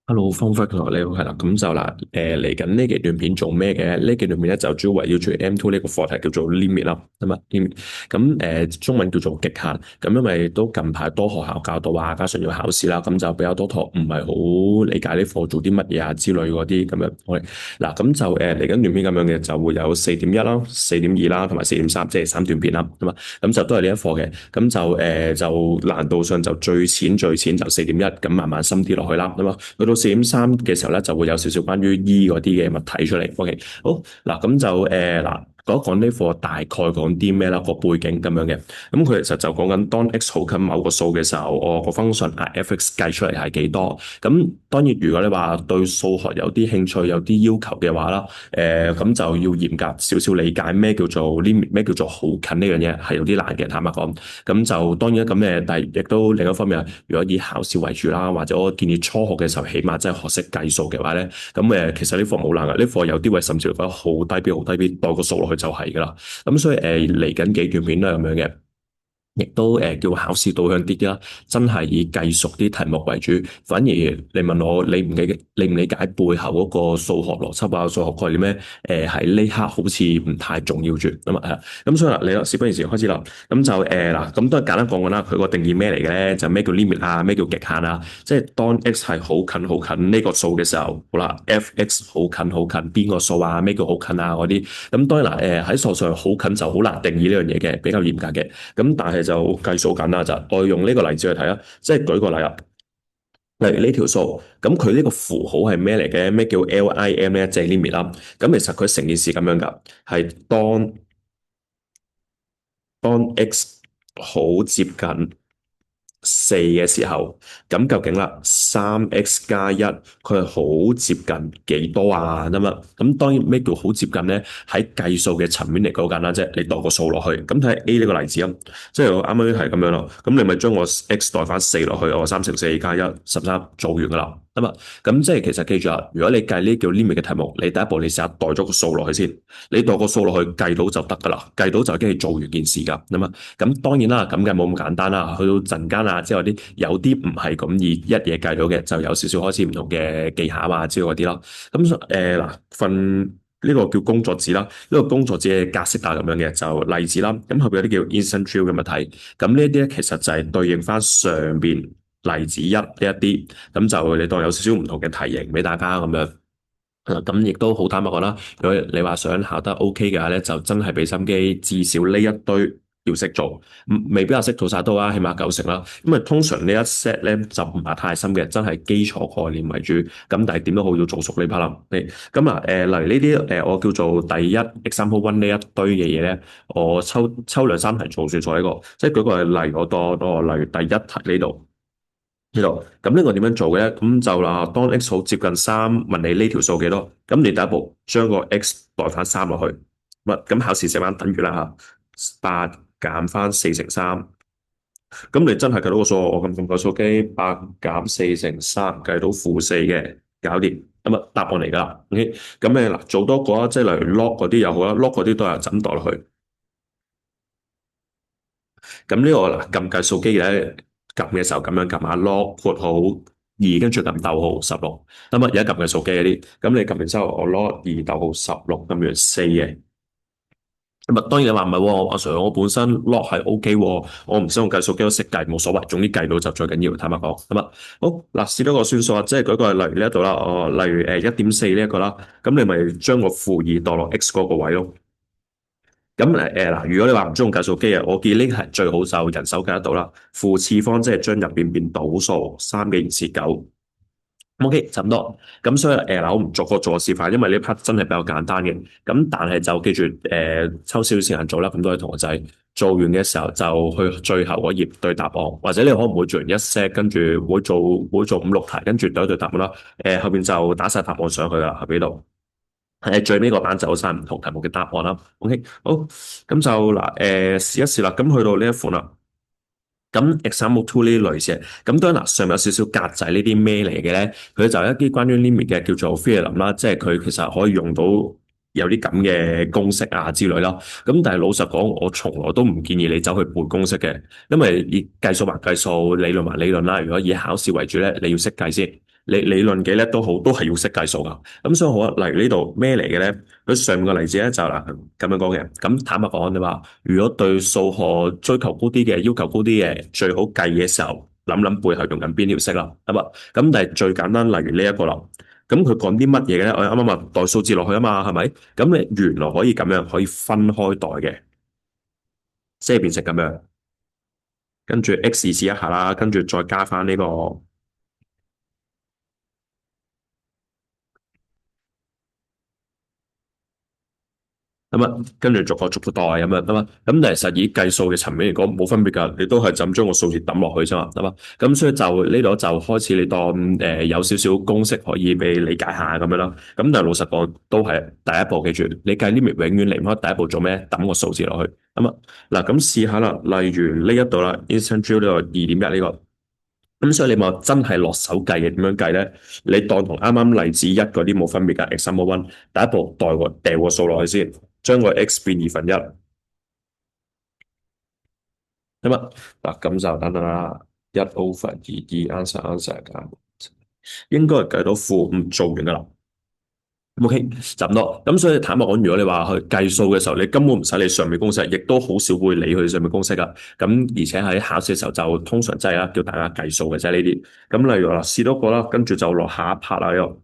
Hello，方輝同學你好，係啦，咁就嗱，嚟緊呢幾段片做咩嘅？呢幾段片咧就主要圍繞住 M2 呢個課題叫做 limit 啦，咁啊 limit，咁中文叫做極限，咁因為都近排多學校教到啊，加上要考試啦，咁就比較多同學唔係好理解呢課做啲乜嘢啊之類嗰啲咁樣。我哋嗱咁就嚟緊段片咁樣嘅，就會有4.1啦、4.2啦同埋4.3，即係3段片啦，咁啊，咁就都係呢一課嘅，咁就就難度上就最淺就4.1，咁慢慢深啲落去啦，咁啊。去到4.3嘅時候咧，就會有少少關於 E 嗰啲嘅物體出嚟。OK，好嗱，咁就嗱。講一講呢課大概講啲咩啦，個背景咁樣嘅。咁佢其實就講緊當 x 好近某個數嘅時候，我個 function f(x) 計出嚟係幾多？咁當然，如果你話對數學有啲興趣、有啲要求嘅話啦，咁就要嚴格少少理解咩叫做 limit，咩叫做好近呢樣嘢係有啲難嘅，坦白講。咁就當然咁但係亦都另一方面，如果以考試為主啦，或者我建議初學嘅時候，起碼真係學識計數嘅話咧，咁其實呢課冇難嘅，呢課有啲位甚至乎覺得好低 B 好低 B，代個數落去就係噶啦。咁所以嚟緊幾段片都係咁樣嘅。亦都叫考試導向啲啦，真係以計數啲題目為主。反而你問我理唔理解背後嗰個數學邏輯啊、數學概念咧？喺呢刻好似唔太重要住咁啊。咁所以嗱，你啦，事不宜遲開始啦。咁就嗱，咁都係簡單講講啦。佢個定義咩嚟嘅咧？就咩叫 limit 啊？咩叫極限啊？即係當 x 係好近好近呢個數嘅時候，好啦，f(x) 好近好近邊個數啊？咩叫好近啊？嗰啲咁當然啦，喺數上好近就好難定義呢樣嘢嘅，比較嚴格嘅。咁但係就計數緊啦，就我用呢個例子去睇啊，即係舉個例啊，例如呢條數，咁佢呢個符號係咩嚟嘅？咩叫 LIM 咧？即係 limit 啦。咁其實佢成件事咁樣噶，係當 x 好接近四嘅時候，咁究竟啦，3x+1佢係好接近幾多啊？咁當然咩叫好接近咧？喺計數嘅層面嚟講好簡單啫，你度個數落去，咁睇 A 呢個例子啊，即係我啱啱係咁樣咯，咁你咪將我 x 代翻4落去，我3乘4+1，13做完噶啦，咁即係其實記住啊，如果你計呢叫 limit 嘅題目，你第一步你試下代咗個數落去先，你代個數落去計到就得噶啦，計到就已經係做完件事噶，咁當然啦，咁嘅冇咁簡單啦，去到陣間啊，即係有啲唔係咁易一嘢計到嘅，就有少少開始唔同嘅技巧啊之類嗰啲咯。咁嗱份呢個叫工作紙啦，呢個工作紙嘅格式啊咁樣嘅就例子啦。咁後邊有啲叫 instant drill 嘅物體，咁呢一啲咧其實就係對應翻上邊例子一呢一啲，咁就你當有少少唔同嘅題型俾大家咁樣。咁亦都好坦白講啦，如果你話想考得 OK 嘅話咧，就真係俾心機，至少呢一堆要識做，未必話識做晒都啊，起碼90成啦。咁啊，通常呢一 set 咧就唔係太深嘅，真係基礎概念為主。咁但係點都好要做熟呢 part 啦。咁啊，例如呢啲我叫做第一 example one 呢一堆嘅嘢咧，我抽兩三題做算數呢個。即係舉個例，我多例如第一題呢度。呢度咁呢個點樣做嘅咧？咁就啦，當 x 好接近三，問你呢條數幾多？咁你第一步將個 x 代翻3落去，咁考試寫翻等於啦嚇，8減翻4乘3，咁你真係計到個數，我撳個數機8減4乘3計到-4嘅，搞掂，咁啊答案嚟噶啦。OK，咁嗱做多個啊，即係例如 log 嗰啲又好啦，log 嗰啲都係怎代落去。咁呢個嗱撳計數機咧，撳嘅時候咁樣撳下 log 括號2，跟住撳逗號16。咁啊，而家撳計數機嗰啲，咁你撳完之後，我 log 2逗號16，撳完4嘅。咁啊，當然你話唔係喎，阿 Sir，我本身 log 係 OK 喎，我唔使用計數機都識計，冇所謂，總之計到就最緊要。坦白講，好嗱，試多個算數啊，即係舉個例如呢一度啦，例如1.4呢一個啦，咁你咪將個-2代落 x 嗰個位咯。咁嗱，如果你話唔中意計數機啊，我建議呢係最好就人手計得到啦。負次方即係將入邊變倒數3嘅兒時9。OK，差唔多。咁所以嗱，我唔逐個做示範，因為呢 part 真係比較簡單嘅。咁但係就記住抽少少時間做啦。咁多位同學仔做完嘅時候就去最後嗰頁對答案，或者你可唔可以做完一 set，跟住會做5、6題，跟住對答案啦。後邊就打晒答案上去啦，喺邊度？最尾個版就有晒唔同題目嘅答案啦。OK，好，咁就嗱，試一試啦。咁去到呢一款啦，咁 example two 呢啲類似，咁當然嗱，上面有少少格仔呢啲咩嚟嘅咧？佢就係一啲關於 limit 嘅叫做 theorem 啦，即係佢其實可以用到有啲咁嘅公式啊之類啦。咁但係老實講，我從來都唔建議你走去背公式嘅，因為以計數還計數，理論還理論啦。如果以考試為主咧，你要識計先。你理論幾叻都好，都係要識計數噶。咁所以好啊，例如呢度咩嚟嘅咧？佢上面個例子咧就嗱咁樣講嘅。咁坦白講，你話如果對數學追求高啲嘅，要求高啲嘅，最好計嘅時候諗諗背後用緊邊條式啦，係嘛？咁但係最簡單，例如呢一個啦。咁佢講啲乜嘢嘅咧？我啱啱話代數字落去啊嘛，係咪？咁你原來可以咁樣，可以分開代嘅，即係變成咁樣。跟住 X 試一下啦，跟住再加翻呢個。咁啊，跟住逐個逐個代咁樣，得嘛？咁但係實以計數嘅層面嚟講，冇分別㗎，你都係就咁將個數字抌落去啫嘛，得嘛？咁所以就呢度就開始你當有少少公式可以俾你理解下咁樣啦。咁但係老實講，都係第一步，記住你計 limit 永遠離唔開第一步做咩？抌個數字落去。咁啊，嗱咁試下啦，例如呢一度啦，instant drill 呢個2.1呢個。咁所以你話真係落手計嘅點樣計咧？你當同啱啱例子一嗰啲冇分別㗎，example one，第一步代個掉個數落去先，將個 x 變2分一，咁啊嗱咁就等等啦，1/2 answer 㗎，應該係計到負5做完㗎啦。OK，就咁多。咁所以坦白講，如果你話去計數嘅時候，你根本唔使理上面公式，亦都好少會理佢上面公式噶。咁而且喺考試嘅時候就通常真係啦，叫大家計數嘅啫呢啲。咁例如話試多個啦，跟住就落下一 part 啦又。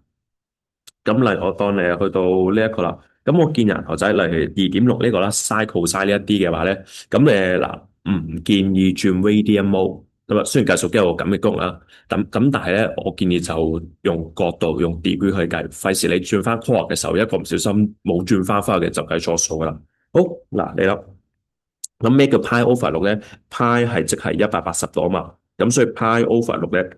咁例如我當你去到呢一個啦，咁我見人頭仔例如2.6呢個啦，cycle 晒呢一啲嘅話咧，咁嗱唔建議轉 radian mode 咁啊。雖然計數機有個咁嘅功能啦，但係咧，我建議就用角度用 degree 去計，費事你轉翻科學嘅時候一個唔小心冇轉翻科學嘅就計錯數噶啦。好嗱，你啦，咁咩叫 pi over 6咧？pi 係即係180度啊嘛，咁所以 pi over 6咧。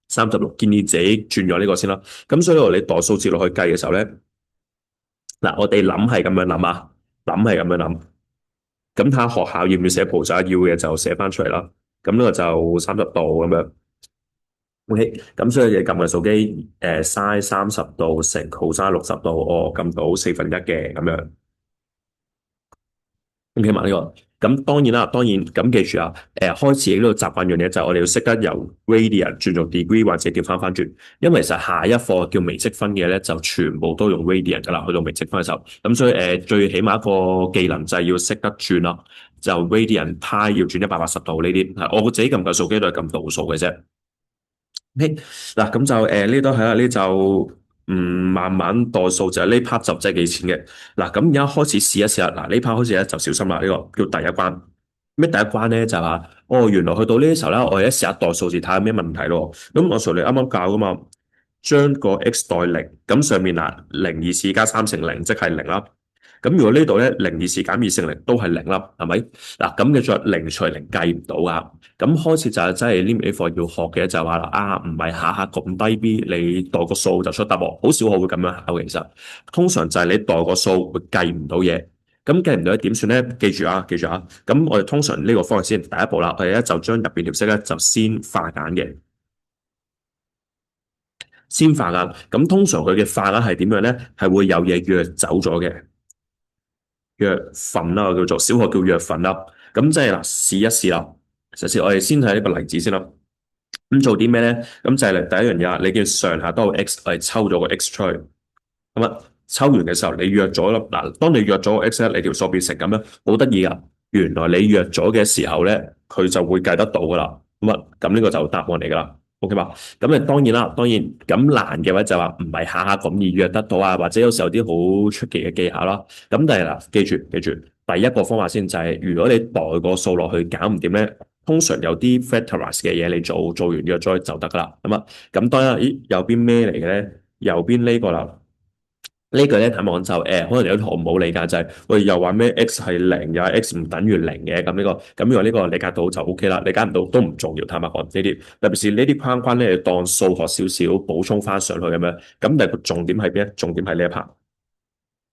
36建議自己轉咗呢個先啦。咁所以你代數字落去計嘅時候咧，嗱我哋諗係咁樣諗啊，諗係咁樣諗。咁睇下學校要唔要寫簿仔，要嘅就寫翻出嚟啦。咁呢個就30度咁樣。OK，咁所以你撳個數機，sin 30度乘 cos 60度，我撳到1/4嘅咁樣。OK 嘛呢個，咁當然啦，當然咁記住啊，開始呢個習慣樣嘢就係我哋要識得由 radian 轉做 degree 或者調翻翻轉，因為其實下一課叫微積分嘅咧就全部都用 radian 噶啦，去到微積分嘅時候，咁所以最起碼一個技能就係要識得轉啦，就 radian pi 要轉180度呢啲，係我自己撳個數機都係撳倒數嘅啫。OK，嗱咁就呢都係啦，呢就慢慢代數就係呢 part 就真係幾錢嘅。嗱咁而家開始試一試啦，嗱呢 part 開始咧就小心啦，呢個叫第一關。咩第一關咧就係話，哦原來去到呢時候咧，我哋一試下代數字睇下咩問題咯。咁我隨你啱啱教噶嘛，將個 x 代零，咁上面嗱0 2次加3乘0即係零啦。咁如果呢度咧0 2次減2乘零都係零啦，係咪？嗱咁嘅再零除零計唔到啊！咁開始就係真係呢啲課要學嘅就係話啦，唔係下下咁低 B，你代個數就出答案，好少學會咁樣考嘅。其實通常就係你代個數會計唔到嘢，咁計唔到點算咧？記住啊，記住啊！咁我哋通常呢個方法先第一步啦，我哋咧就將入邊條式咧就先化簡嘅，先化簡。咁通常佢嘅化簡係點樣咧？係會有嘢約走咗嘅。約份啦，我叫做小學叫約份啦。咁即係嗱，試一試啦。首先我哋先睇一個例子先啦。咁做啲咩咧？咁就係第一樣嘢啊，你叫上下都有 x，我哋抽咗個 x 出去。咁啊，抽完嘅時候你約咗啦。嗱，當你約咗個 x 咧，你條數變成咁樣，好得意噶。原來你約咗嘅時候咧，佢就會計得到噶啦。咁呢個就答案嚟噶啦。OK 嘛？咁當然啦，當然咁難嘅話就話唔係下下咁易約得到啊，或者有時候有啲好出奇嘅技巧啦。咁但係嗱，記住，第一個方法先就係，如果你代個數落去搞唔掂咧，通常有啲 factorize 嘅嘢你做完約咗就得噶啦。咁當然，咦，右邊咩嚟嘅咧？右邊呢個啦。呢句咧睇網就可能有啲同學唔好理解就係、喂又話咩 x 係零，又係 x 唔等於零嘅咁呢個，咁如果呢個理解到就 O K 啦，理解唔到都唔重要。坦白講呢啲，特別是呢啲框框咧，當數學少少補充翻上去咁樣，咁但係個重點係邊？重點係呢一 part，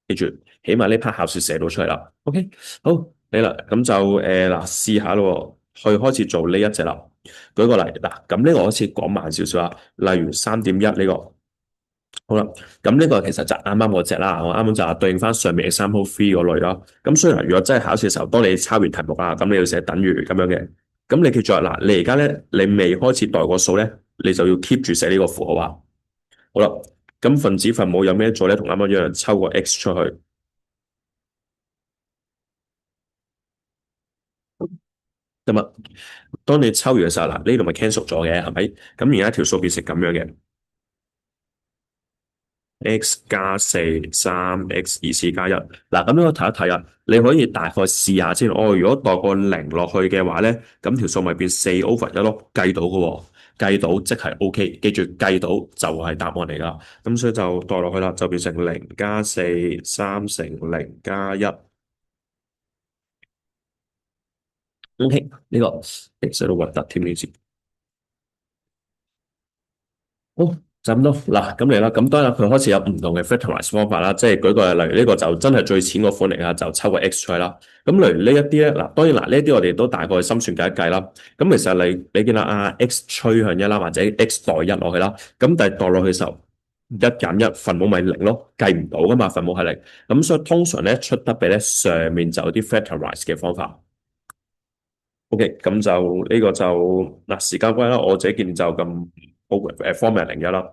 記住，起碼呢 part 考試寫到出嚟啦。OK，好你啦，咁就嗱試下咯，去開始做呢一隻啦。舉個例嗱，咁呢個我開始講慢少少啊，例如3.1呢個。好啦，咁呢個其實就啱啱嗰隻啦，我啱啱就係對應翻上面嘅 example 3嗰類啦。咁雖然如果真係考試嘅時候，當你抄完題目啦，咁你要寫等於咁樣嘅。咁你記住嗱，你而家咧，你未開始代個數咧，你就要 keep 住寫呢個符號啊。好啦，咁分子分母有咩做咧？同啱啱一樣，抽個 x 出去。咁啊，當你抽完嘅時候，嗱呢度咪 cancel 咗嘅，係咪？咁而家條數變成咁樣嘅，x 加四三 x 二次加一。嗱，咁樣我睇一睇啊，你可以大概試下先。哦，如果代個零落去嘅話咧，咁條數咪變四 over 一咯，計到嘅喎，計到即係 OK。記住計到就係答案嚟噶。咁所以就代落去啦，就變成零加四三乘零加一。OK，呢個寫到核突添呢字。好，就咁多嗱，咁嚟啦。咁當然佢開始有唔同嘅 factorize 方法啦，即係舉個例，例如呢個就真係最淺嗰款嚟啦，就抽個 x 出嚟啦。咁例如呢一啲咧，嗱當然嗱呢一啲我哋都大概心算計一計啦。咁其實你見到x 趨向一啦，或者 x 代一落去啦，咁但係代落去嘅時候，一減一分母咪零咯，計唔到噶嘛，分母係零。咁所以通常咧出得比咧上面就有啲 factorize 嘅方法。OK，咁就呢個就嗱時間關係啦，我自己見就咁 format 零一啦。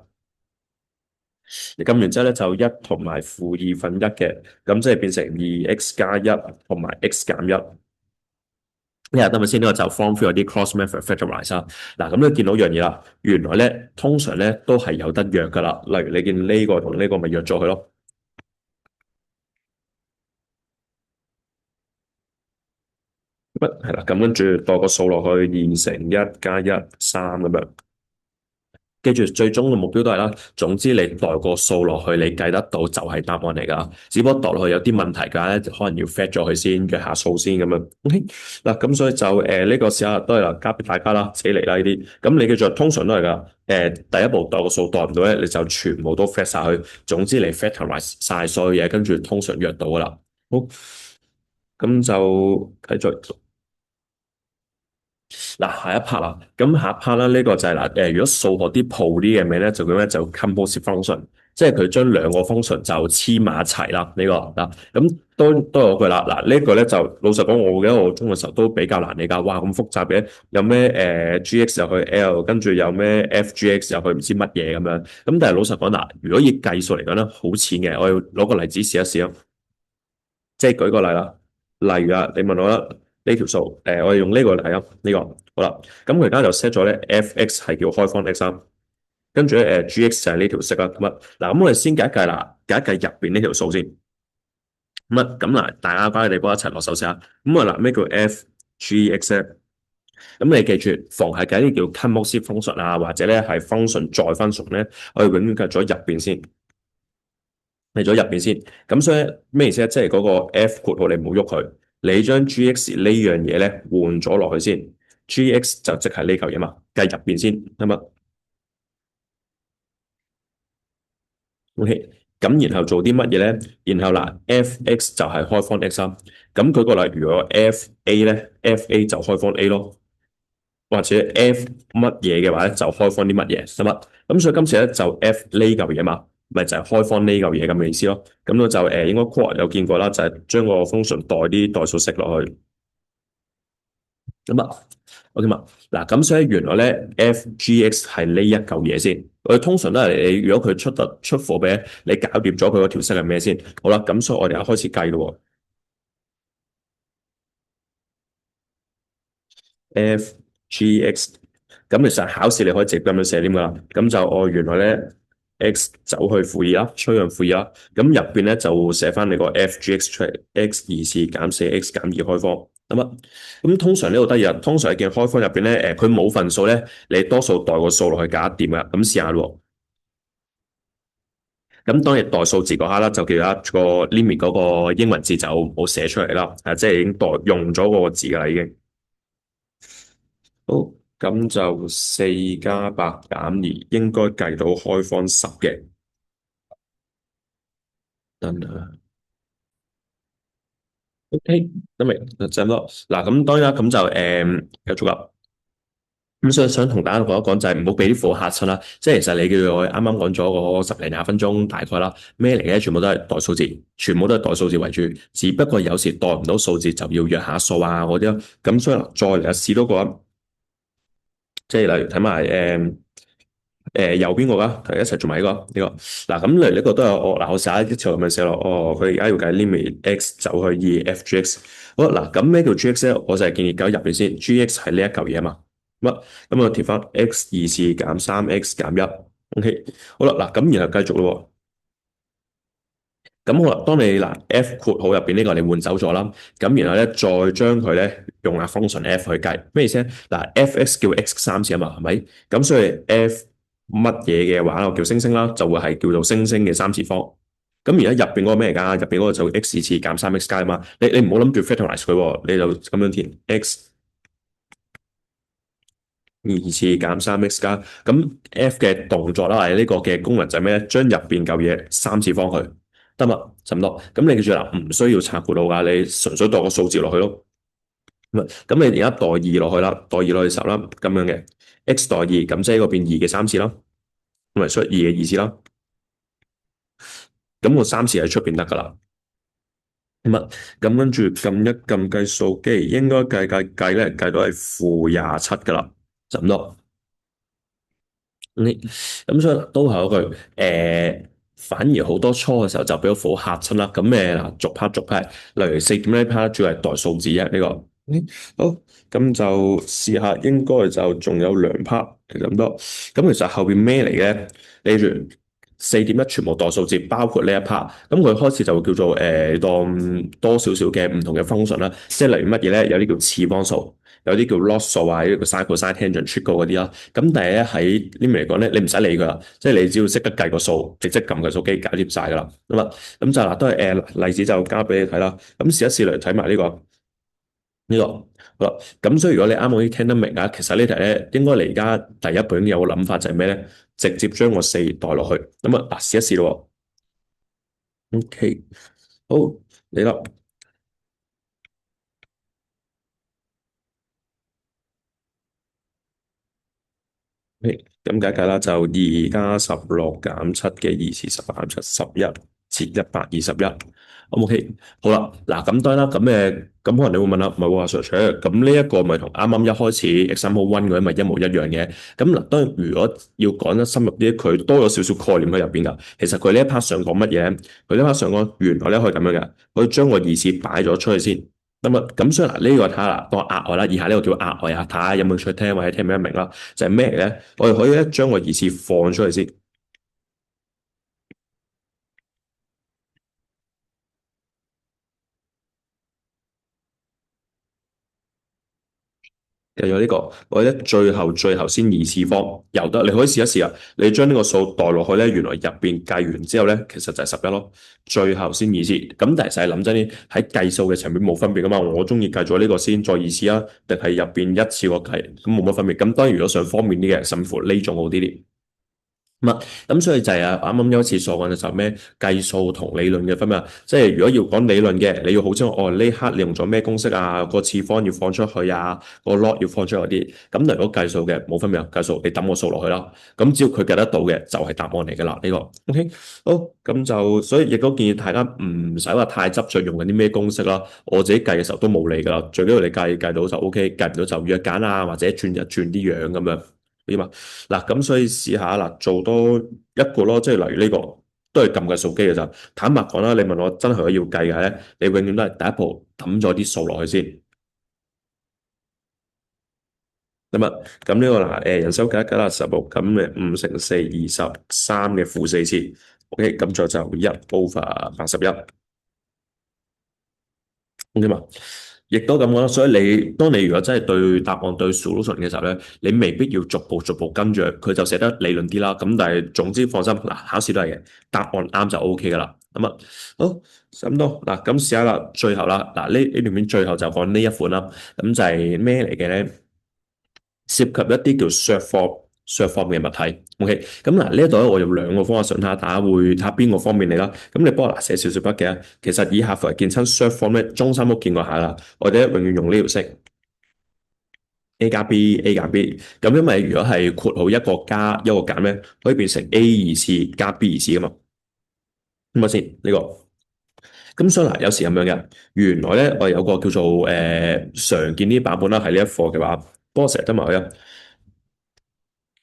你撳完之後咧就一同埋負二分一嘅，咁即係變成二 x 加一同埋 x 減一。呢下得咪先？呢個就 form through 啲 cross method factorize 啦。嗱，咁你見到樣嘢啦，原來咧通常咧都係有得約噶啦。例如你見呢個同呢個咪約咗佢咯。乜係啦？咁跟住度個數落去，二乘一加一三咁樣。記住最終嘅目標都係啦，總之你代個數落去，你計得到就係答案嚟噶。只不過代落去有啲問題嘅話咧，就可能要 fat 咗佢先，約下數先咁樣。OK，嗱咁所以就呢個時候都係啦，交俾大家啦，自己嚟啦呢啲。咁你叫做通常都係噶。第一步代個數代唔到咧，你就全部都 fat 晒佢。總之你 factorize 晒所有嘢，跟住通常約到噶啦。好，咁就繼續。嗱，下一 part 啦，咁下一 part 咧，呢個就係嗱，如果數學啲鋪啲嘅名咧，就叫咩？就 composite function，即係佢將兩個 function 就黐埋一齊啦。呢個嗱，咁都有句啦。嗱，呢個咧就老實講，我記得我中嘅時候都比較難理解。哇，咁複雜嘅，有咩gx 入去 L，跟住有咩 fgx 入去唔知乜嘢咁樣。咁但係老實講嗱，如果以計數嚟講咧，好淺嘅。我要攞個例子試一試啊。即係舉個例啦，例如啊，你問我啦，呢條數，我哋用呢個例啊，呢個好啦，咁佢而家就 set 咗咧，f(x) 係叫開方 x 三，跟住咧，g(x) 就係呢條式啦，咁啊，嗱，咁我哋先計一計啦，計一計入邊呢條數先，咁啊，咁嗱，大家翻去地波一齊落手試下，咁啊嗱，咩叫 f(g(x) 咧？咁你記住，逢係計啲叫 composite function 啊，或者咧係 function 再 function 咧，我哋永遠計咗入邊先。嚟咗入邊先，咁所以咩意思咧？即係嗰個 f 括號你唔好喐佢，你將 g(x) 呢樣嘢咧換咗落去先，g(x) 就即係呢嚿嘢嘛，計入邊先，係嘛？OK，咁然後做啲乜嘢咧？然後嗱，f(x) 就係開方 x 三，咁舉個例，如果 f(a) 咧，f(a) 就開方 a 咯，或者 f 乜嘢嘅話咧，就開方啲乜嘢，得嘛？咁所以今次咧就 f 呢嚿嘢嘛。咪就係開方呢嚿嘢咁嘅意思咯。咁我就應該 core 有見過啦，就係將個 function 代啲代數式落去。咁啊，OK 嘛？嗱，咁所以原來咧 f(g(x) 係呢一嚿嘢先。我哋通常都係你如果佢出貨俾你搞掂咗佢嗰條式係咩先？好啦，咁所以我哋又開始計咯。f(g(x) 咁其實考試你可以直接咁樣寫點噶啦。咁就我原來咧 x 走去負二啦，趨向負二啦。咁入邊咧就寫翻你個 f(g(x) 出嚟，x 二次減四 x 減二開方。咁啊，咁通常呢度得意啊。通常你見開方入邊咧，佢冇份數咧，你多數代個數落去搞掂噶。咁試下咯。咁當日代數字嗰刻啦，就叫一個 limit 嗰個英文字就冇寫出嚟啦。即係已經代用咗嗰個字噶啦，已經。好，咁就四加八減二，應該計到開方十嘅。等等，OK，得未？就咁多。嗱，咁當然啦，咁就繼續啦。咁所以想同大家講一講，就係唔好俾啲貨嚇親啦。即係其實你叫我啱啱講咗個十零廿分鐘大概啦，咩嚟嘅？全部都係代數字，全部都係代數字為主。只不過有時代唔到數字就要約下數啊嗰啲咯。咁所以再嚟試多個，即係例如睇埋右邊個啦，同一齊做埋呢個。嗱，咁嚟呢個都有我試下一條咁樣寫落。佢而家要計 limit x 走去2f(g)x。好啦，嗱，咁咩叫 g(x) 咧？我就係建議搞入邊先。g(x) 係呢一嚿嘢嘛。咁我貼翻 x 二次減3x 減一。OK。好啦，嗱，咁然後繼續咯。咁好啦，當你嗱 f 括號入邊呢個你換走咗啦，咁然後咧再將佢咧用下 function f 去計，咩意思咧？嗱，f(x) 叫 x 三次啊嘛，係咪？咁所以 f 乜嘢嘅話，我叫星星啦，就會係叫做星星嘅三次方。咁而家入邊嗰個咩嚟㗎？入邊嗰個就 x 次減3x 加啊嘛。你唔好諗住 factorize 佢喎，你就咁樣填 x 二次減3x 加。咁 f 嘅動作啦，係呢個嘅功能就係咩咧？將入邊嚿嘢三次方去。得嘛，差唔多。咁你記住啦，唔需要拆括號噶，你純粹代個數字落去咯。咁你而家代二落去啦，代二落去時候啦，咁樣嘅 x 代二，咁即係個變二嘅三次啦，咁咪出二嘅二次啦。咁個三次喺出邊得噶啦。咁跟住撳一撳計數機，應該計咧，計到係-27噶啦，差唔多。咁所以都係嗰句，反而好多初嘅時候就俾個符嚇親啦。咁嗱，逐 part 逐 part，例如4點呢 part 主要係代數字啫，呢個。好，咁就試下，應該就仲有2 part，其實咁多。咁其實後邊咩嚟嘅？你住4.1全部代數字，包括呢一 part。咁佢開始就會叫做當多少少嘅唔同嘅 function 啦，即係例如乜嘢咧？有啲叫次方數。有啲叫 log 數啊，有啲叫 sin、cos、tangent、trigo 嗰啲啦。咁但係咧喺呢邊嚟講咧，你唔使理佢啦，即係你只要識得計個數，直接撳計數機搞掂晒噶啦。咁就嗱都係例子就交俾你睇啦。咁試一試嚟睇埋呢個好啦。咁所以如果你啱啱可以聽得明啊，其實呢題咧應該你而家第一步已經有個諗法就係咩咧？直接將個4代落去。咁嗱試一試咯。OK，好嚟啦。咁解計啦，就2+16減7嘅2次10減7，11/121。OK，好啦，嗱咁當然啦，咁可能你會問啦，唔係話 Sir，咁呢一個咪同啱啱一開始 example one 嗰啲咪一模一樣嘅？咁嗱，當然如果要講得深入啲，佢多咗少少概念喺入邊㗎。其實佢呢一 part 想講乜嘢？佢呢 part 想講原來咧可以咁樣嘅，可以將個二次擺咗出去先。咁所以嗱，呢個睇下啦，當額外啦，以下呢個叫額外啊，睇下有冇出聽或者聽唔聽得明啦。就係咩嚟咧？我哋可以咧將個疑似放出去先，又有呢個，我哋咧最後先二次方，由得你可以試一試啊。你將呢個數代落去咧，原來入邊計完之後咧，其實就係11咯。最後先二次，咁但係實係諗真啲，喺計數嘅層面冇分別噶嘛。我中意計咗呢個先，再二次啊，定係入邊一次過計，咁冇乜分別。咁當然如果想方便啲嘅，甚至乎呢種好啲啲。咁所以就係啱啱一開始所講嘅就係咩計數同理論嘅分別，即係如果要講理論嘅，你要好清楚呢刻你用咗咩公式啊，個次方要放出去啊，個 log 要放出去嗰啲。咁如果計數嘅冇分別啊，計數你抌個數落去啦，咁只要佢計得到嘅就係答案嚟㗎啦，呢個 OK。好，咁就所以亦都建議大家唔使話太執着用緊啲咩公式啦，我自己計嘅時候都冇理㗎啦，最緊要你計到就 OK，計唔到就約揀啊，或者轉一轉啲樣咁樣。點啊？嗱，咁所以試下嗱，做多一個咯，即係例如呢個都係撳計數機嘅咋。坦白講啦，你問我真係要計嘅咧，你永遠都係第一步抌咗啲數落去先。咁呢個嗱，人手計一計啦，16，咁5乘4，23嘅負4次，OK，咁再就1/81。OK 嘛？亦都咁講啦，所以當你如果真係對答案對 solution 嘅時候咧，你未必要逐步逐步跟住佢就寫得理論啲啦。咁但係總之放心，嗱，考試都係嘅，答案啱就 OK 噶啦。好，差唔多嗱，咁試下啦，最後啦，嗱呢段片最後就講呢一款啦，咁就係咩嚟嘅咧？涉及一啲叫 short form 嘅物體。OK，咁嗱呢一度咧，我用兩個方法想睇下大家會睇下邊個方面嚟啦。咁你幫我嗱寫少少筆記啊。其實以下凡係見親 short form 咧，中三都見過下啦。我哋永遠用呢條式 A 加 B A 加 B。咁因為如果係括號一個加一個減咧，可以變成 A 二次加 B 二次噶嘛。咁啊先呢個。咁所以嗱，有時咁樣嘅，原來咧我有個叫做常見啲版本啦，係呢一課嘅話，幫我成日得埋佢啊。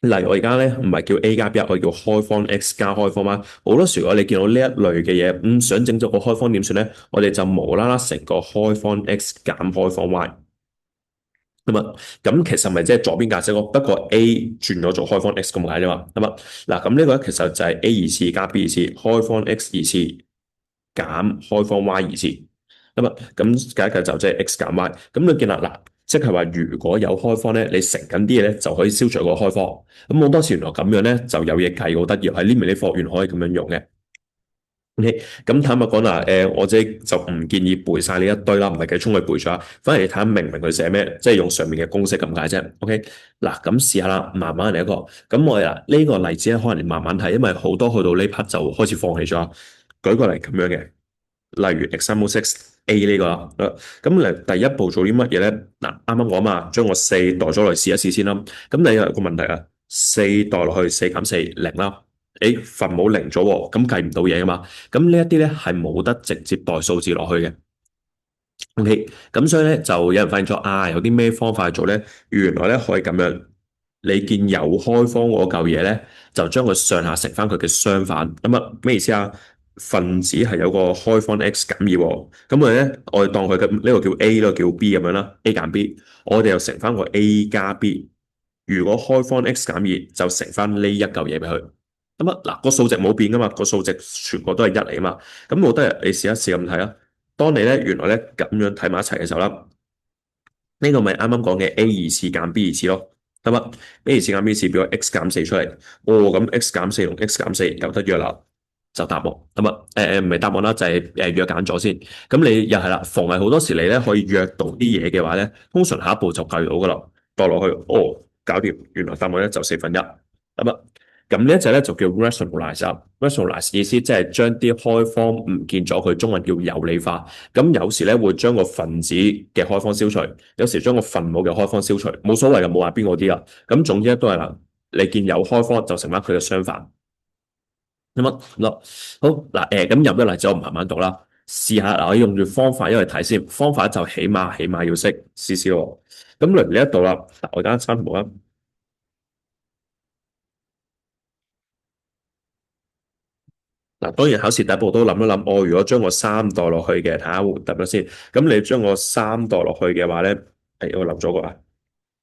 例如我而家咧唔係叫 A 加 B，我叫開方 X 加開方 Y。好多時如果你見到呢一類嘅嘢，想整咗個開方點算咧？我哋就無啦啦成個開方 X 減開方 Y。咁啊，咁其實咪即係左邊格式咯，不過 A 轉咗做開方 X 咁解啫嘛。咁啊，嗱咁呢個咧其實就係 A 二次加 B 二次，開方 X 二次減開方 Y 二次。咁啊，咁第一個就即係 X 減 Y。咁你見啦，嗱，即係話如果有開方咧，你乘緊啲嘢咧就可以消除個開方。咁好多時原來咁樣咧就有嘢計，好得意，喺呢邊啲課原來可以咁樣用嘅。OK，咁坦白講啦，我自己就唔建議背晒呢一堆啦，唔係幾衝去背咗，反而你睇下明唔明佢寫咩，即係用上面嘅公式咁解啫。OK，嗱咁試下啦，慢慢嚟一個。咁我哋嗱呢個例子咧，可能你慢慢睇，因為好多去到呢 part 就開始放棄咗。舉個例咁樣嘅，例如 example 6A 呢個啦，咁嚟第一步做啲乜嘢咧？嗱，啱啱講嘛，將個四代咗嚟試一試先啦。咁你有個問題啊，四代落去四減四零啦。誒分母零咗喎，咁計唔到嘢噶嘛？咁呢一啲咧係冇得直接代數字落去嘅。OK，咁所以咧就有人發現咗啊，有啲咩方法去做咧？原來咧可以咁樣，你見有開方嗰嚿嘢咧，就將佢上下乘翻佢嘅相反。咁啊咩意思啊？分子係有個開方 x 減二喎，咁我哋當佢嘅呢個叫 A，呢個叫 B 咁樣啦，A 減 B，我哋又乘翻個 A 加 B。如果開方 x 減二，就乘翻呢一嚿嘢俾佢。咁啊，嗱個數值冇變噶嘛，個數值全部都係一嚟啊嘛。咁我覺得你試一試咁睇啊。當你咧原來咧咁樣睇埋一齊嘅時候啦，呢個咪啱啱講嘅 A 二次減 B 二次咯，係嘛？A 二次減 B 二次變咗 x 減四出嚟。哦，咁 x 減四同 x 減四有得約啦，就答案。咁啊，唔係答案啦，就係約揀咗先。咁你又係啦，逢係好多時你咧可以約到啲嘢嘅話咧，通常下一步就計到噶啦，墮落去，哦，搞掂，原來答案咧就四分一。咁啊。咁呢一隻咧就叫 rationalize。rationalize 意思即係將啲開方唔見咗，佢中文叫有理化。咁有時咧會將個分子嘅開方消除，有時將個分母嘅開方消除，冇所謂嘅，冇話邊個啲啊。咁總之都係啦，你見有開方就乘翻佢嘅相反。咁啊，好嗱，咁入咗嚟之後慢慢讀啦，試下嗱，我用住方法一嚟睇先，方法就起碼要識試試喎。咁嚟呢一度啦，嗱，我而家刪圖啦。嗱，當然考試第一步都諗一諗，我如果將個三代落去嘅，睇下會得唔得先。咁你將個三代落去嘅話咧，我諗咗個啊，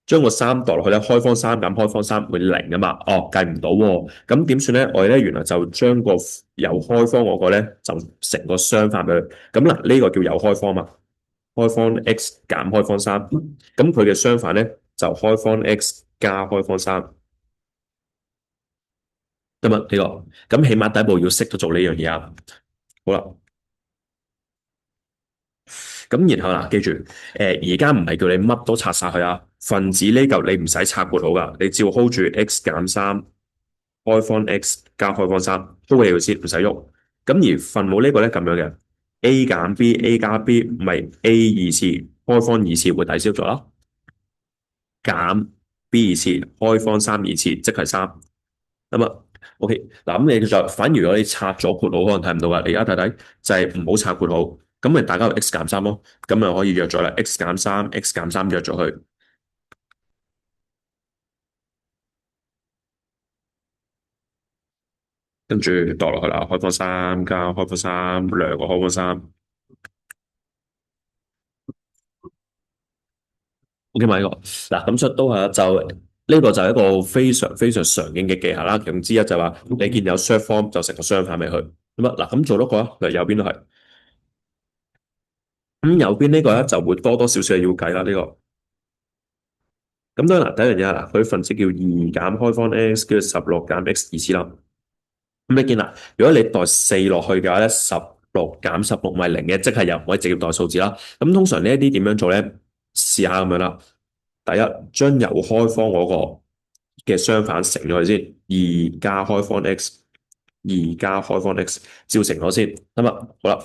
將個三代落去咧，開方三減開方三會零啊嘛。哦，計唔到喎，咁點算咧？我哋咧原來就將個有開方嗰個咧，就成個相反俾佢。咁嗱，呢個叫有開方嘛，開方 x 減開方三，咁佢嘅相反咧就開方 x 加開方三。得嘛？呢個咁起碼第一步要識得做呢樣嘢啊。好啦。咁然後嗱，記住，而家唔係叫你乜都拆晒佢啊，分子呢嚿你唔使拆括號噶，你照 hold 住 x 減三，開方 x 加開方三，hold 住條線唔使喐。咁而分母呢個咧咁樣嘅 a 減 b，a 加 b 咪 a 二次開方二次會抵消咗啦，減 b 二次開方三二次即係三。咁啊，OK，嗱咁你就反而如果你拆咗括號，可能睇唔到噶。你而家睇睇就係唔好拆括號，咁咪大家有 x 減三咯，咁咪可以約咗啦。x 減三，x 減三約咗佢，跟住墮落去啦。開方三加開方三，兩個開方三，OK 嘛呢個嗱，咁所以都係就呢個就係一個非常非常常見嘅技巧啦。其中之一就係話你見有 short form 就成個相反俾佢。咁啊嗱，咁做多個啊，嗱右邊都係。咁右邊呢個咧就會多多少少係要計啦呢個。咁當然嗱，第一樣嘢啦，佢份式叫二減開方 x，叫16減 x 二次啦。咁你見啦，如果你代四落去嘅話咧，16減16咪零嘅，即係又唔可以直接代數字啦。咁通常呢一啲點樣做咧？試下咁樣啦。第一，將右開方嗰個嘅相反乘咗佢先，二加開方 x，二加開方 x，照乘咗先，得嘛？好啦。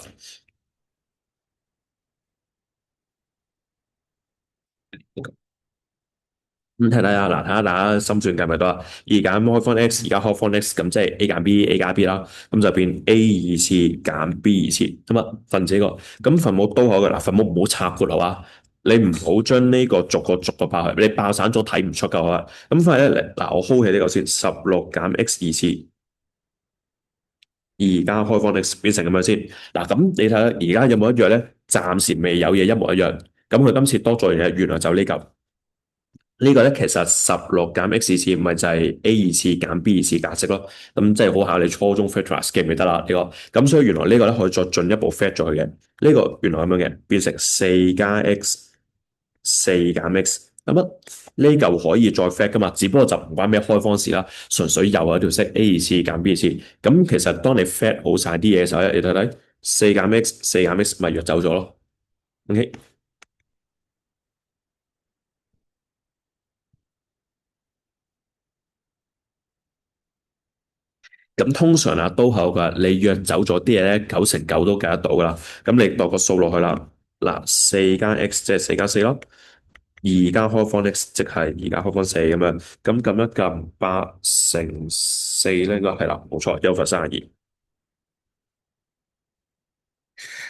咁睇睇啊，嗱，睇下大家心算計咪得啊？二減開方 x，而家開方 x，咁即係 a 減 b，a 加 b 啦，咁就變 a 二次減 b 二次，咁啊，分子個，咁分母都可嘅嗱，分母唔好拆括號啊，你唔好將呢個逐個爆去，你爆散咗睇唔出㗎啦。咁反而咧，嗱我 hold 起呢個先，16減 x 二次，而家開方 x 變成咁樣先。嗱咁你睇下，而家有冇一樣咧？暫時未有嘢一模一樣。咁佢今次多咗樣嘢，原來就呢嚿。呢個咧其實16減 x 次唔係就係 a 二次減 b 二次格式咯，咁即係好考你初中 factorize 記唔記得啦？呢個咁所以原來呢個咧可以再進一步 fact 咗佢嘅，呢個原來咁樣嘅變成4加 x 4減 x，咁啊呢嚿可以再 fact 噶嘛？只不過就唔關咩開方事啦，純粹又係一條式 a 二次減 b 二次，咁其實當你 fact 好晒啲嘢嘅時候咧，你睇睇4減 x 咪約走咗咯，OK。咁通常啊都係噶，你約走咗啲嘢咧，9乘9都計得到噶啦。咁你度個數落去啦，嗱4加 x 即係4加4咯，2加開方 x 即係2加開方4咁樣。咁撳一撳8乘4咧，應該係啦，冇錯，優化32。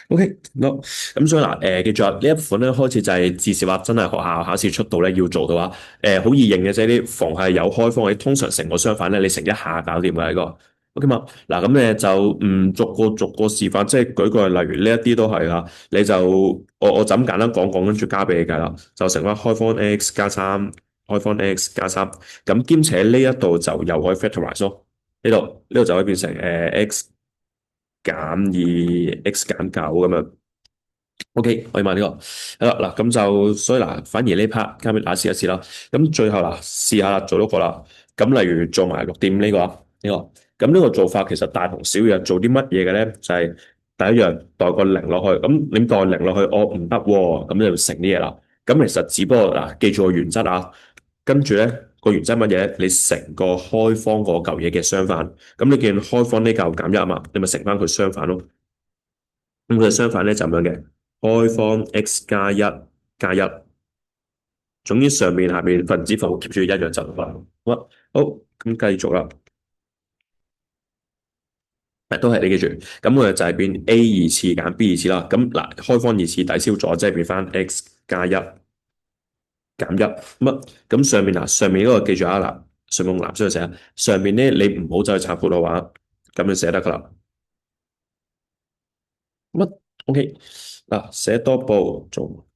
O.K. 好，咁所以嗱，記住啊，呢一款咧開始就係至少話真係學校考試出到咧要做嘅話，好易認嘅啫，啲逢係有開方嘅，通常成個相反咧，你乘一下搞掂嘅呢個。O.K. 嘛，嗱咁咧就唔逐個示範，即係舉個例，例如呢一啲都係啦，你就我就咁簡單講講，跟住加俾你計啦，就乘翻開方 x 加三，開方 x 加三，咁兼且呢一度就又可以 factorize 咯，呢度就可以變成x 減二 x 減九咁樣。O.K. 可以問呢個係啦嗱，咁就所以嗱，反而呢 part 交俾大家試一試啦。咁最後嗱，試下啦，做多個啦。咁例如做埋6點呢個啊，咁呢個做法其實大同小異，做啲乜嘢嘅咧？就係第一樣代個零落去，咁你代零落去，我唔得喎，咁你就乘啲嘢啦。咁其實只不過嗱，記住個原則啊。跟住咧個原則乜嘢？你乘個開方嗰嚿嘢嘅相反。咁你見開方呢嚿減一啊嘛，你咪乘翻佢相反咯。咁佢嘅相反咧就咁樣嘅，開方 x 加一加一，總之上面下面分子符 keep 住一樣就得啦。好，咁繼續啦，都係你記住，咁佢就係變 a 二次減 b 二次啦。咁嗱，開方二次抵消咗，即係變翻 x 加一減一咁上面嗱，上面嗰個記住啊嗱，上面用藍色去寫，上面咧你唔好再拆括嘅話，咁樣寫得噶啦。OK 嗱，寫多步做。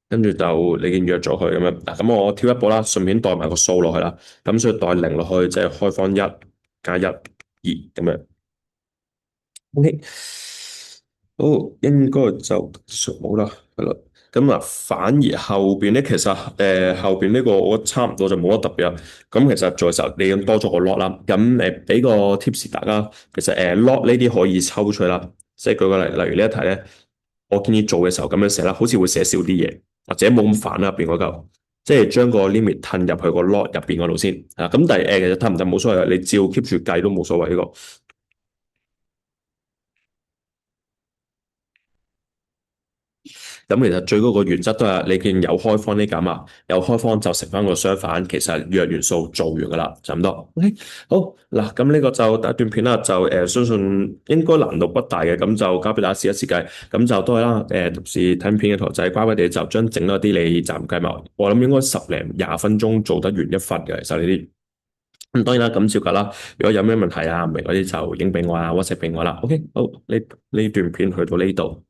跟住就你已經約咗佢咁樣，嗱咁我跳一步啦，順便代埋個數落去啦，咁所以代零落去即係開方一加一二咁樣，OK，好，應該就熟好啦，係啦，咁啊反而後邊咧，其實後邊呢個我差唔多就冇乜特別啦，咁其實做嘅時候你咁多咗個 log 啦，咁俾個 tips 大家，其實log 呢啲可以抽出嚟啦，即係舉個例，例如呢一題咧，我建議做嘅時候咁樣寫啦，好似會寫少啲嘢。或者冇咁煩啦，入邊嗰嚿，即係將個 limit 褪入去個 log 入邊嗰度先，啊，咁但係其實褪唔褪冇所謂，你照 keep 住計都冇所謂呢個。咁其實最高個原則都係你見有開方呢咁啊，有開方就乘翻個相反，其實約元素做完噶啦，就咁多。OK，好嗱，咁呢個就第一段片啦，就相信應該難度不大嘅，咁就交俾大家試一試計，咁就都係啦。同時睇片嘅同學仔乖乖地就將整多啲你暫計埋，我諗應該10零20分鐘做得完一忽嘅，其實呢啲。咁當然啦，咁照計啦。如果有咩問題啊，唔明嗰啲就影俾我啊，WhatsApp 俾我啦。OK，好，呢段片去到呢度。